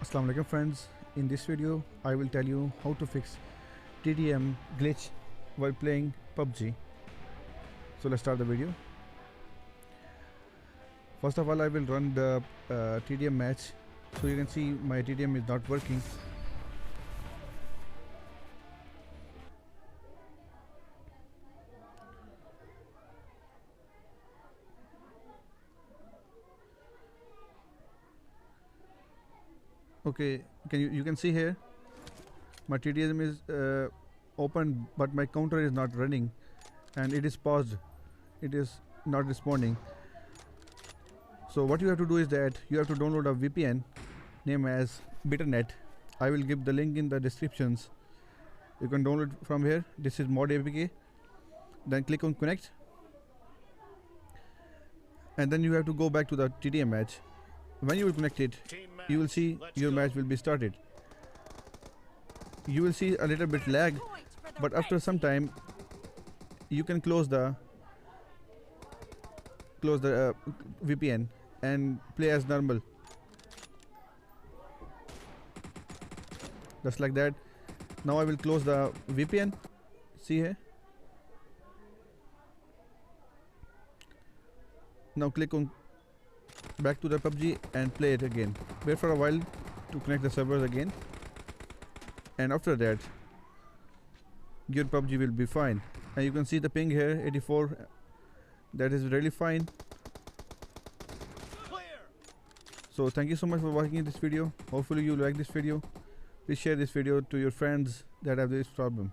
Assalamu alaikum friends. In this video I will tell you how to fix TDM glitch while playing PUBG. So let's start the video. First of all, I will run the TDM match so you can see my TDM is not working. Okay, you can see here my TDM is open, but my counter is not running and it is paused. It is not responding. So what you have to do is that you have to download a VPN name as Bitternet. I will give the link in the descriptions. You can download from here. This is mod APK. Then click on connect, and then you have to go back to the TDM match. When you will connect it, you will see your match will be started. You will see a little bit lag, but after some time you can close the VPN and play as normal, just like that. Now I will close the VPN. See here. Now click on back to the PUBG and play it again. Wait for a while to connect the servers again, and after that your PUBG will be fine. And you can see the ping here 84. That is really fine. So thank you so much for watching this video. Hopefully you like this video. Please share this video to your friends that have this problem.